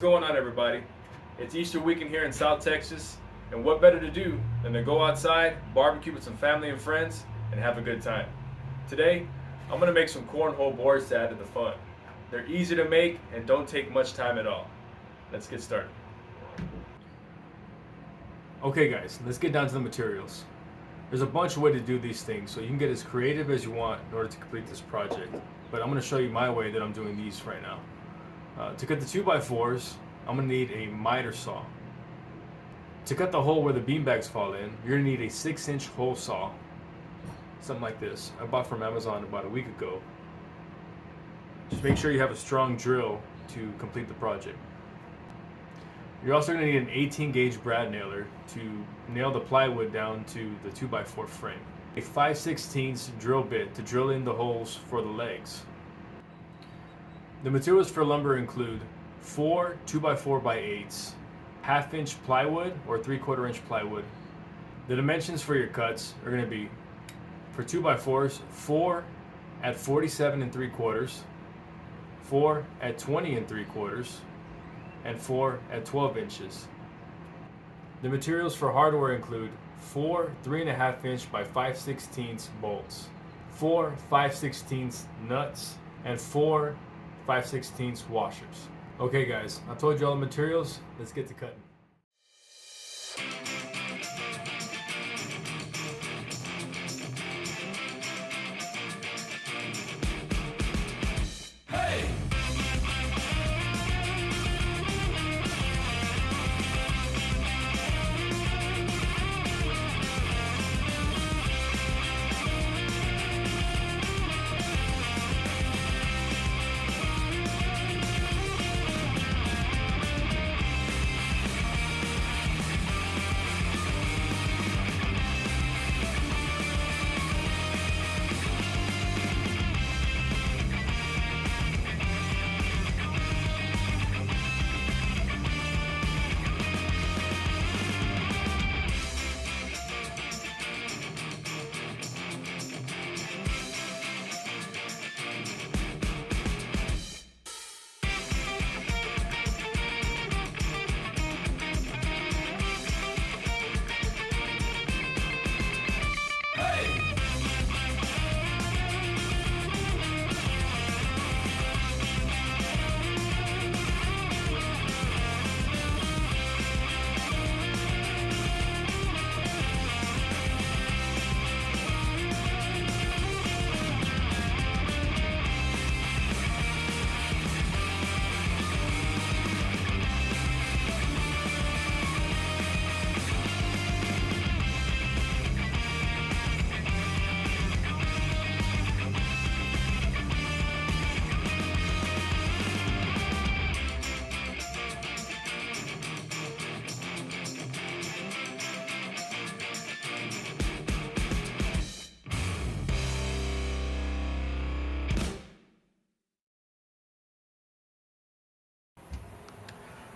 What's going on, everybody? It's Easter weekend here in South Texas, and what better to do than to go outside, barbecue with some family and friends, and have a good time? Today, I'm going to make some cornhole boards to add to the fun. They're easy to make and don't take much time at all. Let's get started. Okay, guys, let's get down to the materials. There's a bunch of ways to do these things, so you can get as creative as you want in order to complete this project. But I'm going to show you my way that I'm doing these right now. To cut the 2x4s, I'm going to need a miter saw. To cut the hole where the beanbags fall in, you're going to need a 6-inch hole saw. Something like this. I bought from Amazon about a week ago. Just make sure you have a strong drill to complete the project. You're also going to need an 18 gauge brad nailer to nail the plywood down to the 2x4 frame. A 5/16 drill bit to drill in the holes for the legs. The materials for lumber include 4 2x4x8s, 1/2 inch plywood or 3/4 inch plywood. The dimensions for your cuts are going to be, for 2x4s, 4 at 47 3/4, 4 at 20 3/4, and 4 at 12 inches. The materials for hardware include 4 3.5 inch by 5/16 bolts, 4 5/16 nuts, and 4 5/16 washers. Okay guys, I told you all the materials, let's get to cutting.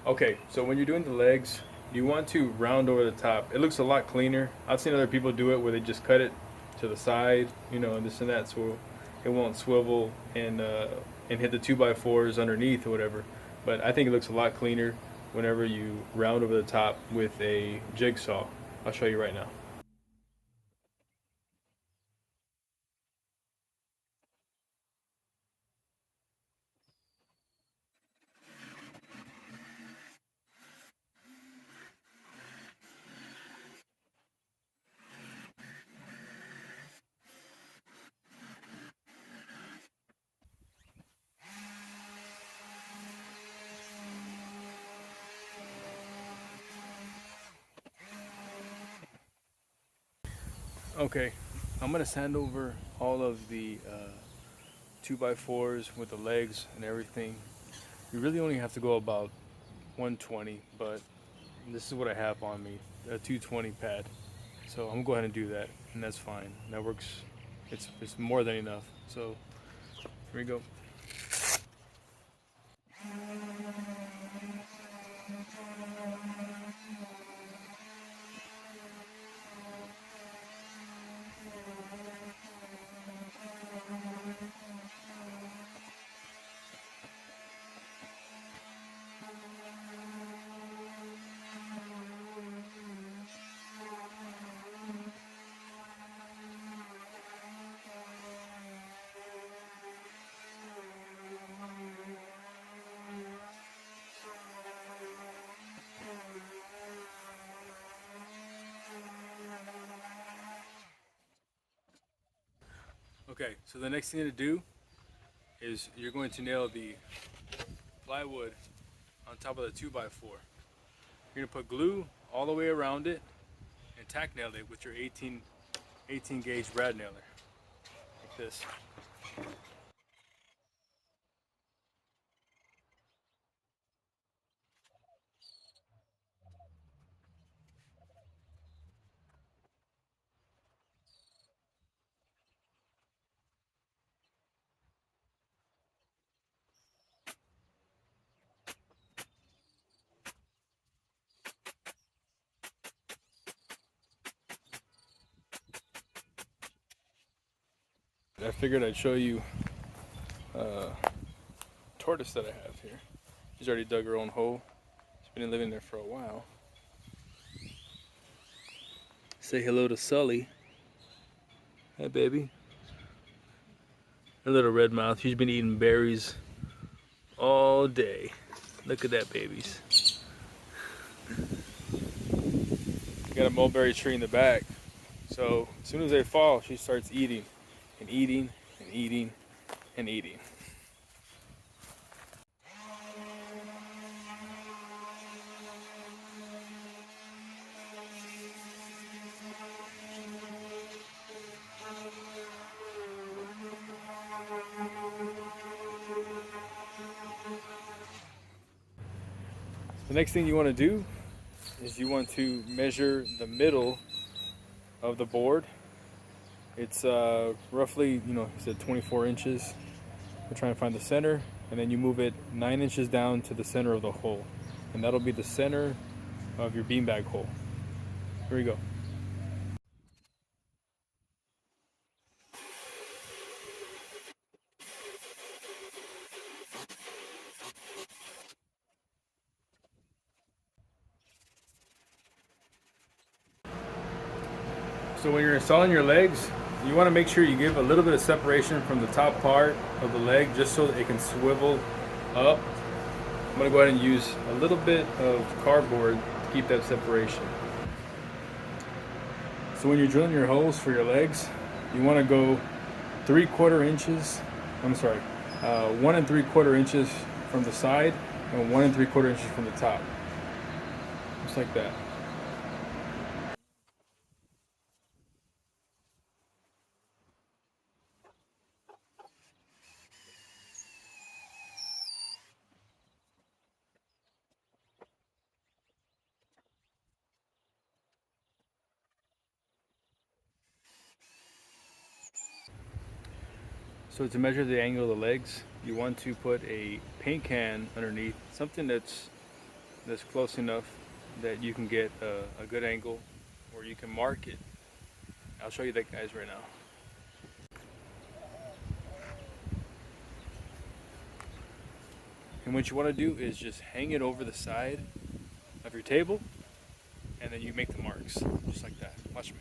Okay, so when you're doing the legs, you want to round over the top. It looks a lot cleaner. I've seen other people do it where they just cut it to the side, and this and that, so it won't swivel and hit the 2x4s underneath or whatever. But I think it looks a lot cleaner whenever you round over the top with a jigsaw. I'll show you right now. Okay, I'm gonna sand over all of the 2x4s with the legs and everything. You really only have to go about 120, but this is what I have on me, a 220 pad. So I'm gonna go ahead and do that, and that's fine. That works. It's more than enough. So here we go. Okay, so the next thing to do is you're going to nail the plywood on top of the 2x4. You're gonna put glue all the way around it and tack nail it with your 18 gauge brad nailer, like this. I figured I'd show you tortoise that I have here. She's already dug her own hole. She's been living there for a while. Say hello to Sully. Hey, baby. Her little red mouth. She's been eating berries all day. Look at that, babies. Got a mulberry tree in the back. So as soon as they fall, she starts eating and eating and eating and eating. The next thing you want to do is you want to measure the middle of the board. It's roughly, you said 24 inches. We're trying to find the center, and then you move it 9 inches down to the center of the hole, and that'll be the center of your beanbag hole. Here we go. So when you're installing your legs, you want to make sure you give a little bit of separation from the top part of the leg just so that it can swivel up. I'm going to go ahead and use a little bit of cardboard to keep that separation. So when you're drilling your holes for your legs, you want to go 3/4 inches, 1 3/4 inches from the side and 1 3/4 inches from the top. Just like that. So to measure the angle of the legs, you want to put a paint can underneath, something that's close enough that you can get a good angle, or you can mark it. I'll show you that, guys, right now. And what you want to do is just hang it over the side of your table, and then you make the marks, just like that. Watch me.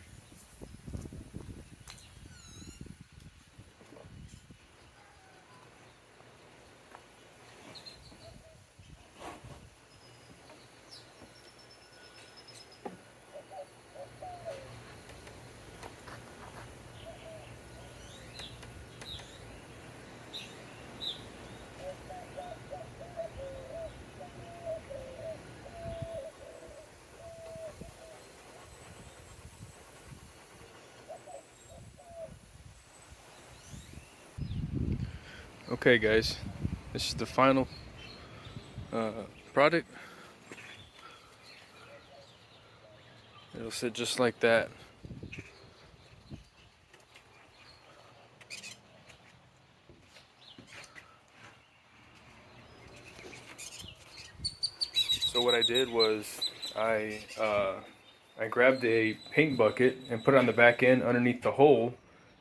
Okay, guys, this is the final product. It'll sit just like that. So what I did was I grabbed a paint bucket and put it on the back end underneath the hole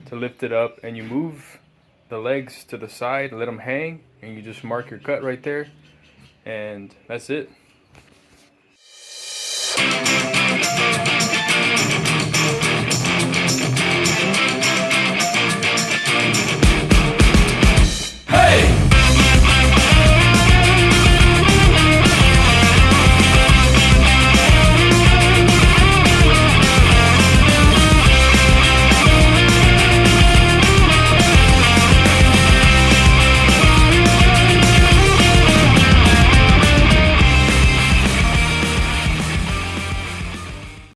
to lift it up, and you move the legs to the side, let them hang, and you just mark your cut right there, and that's it.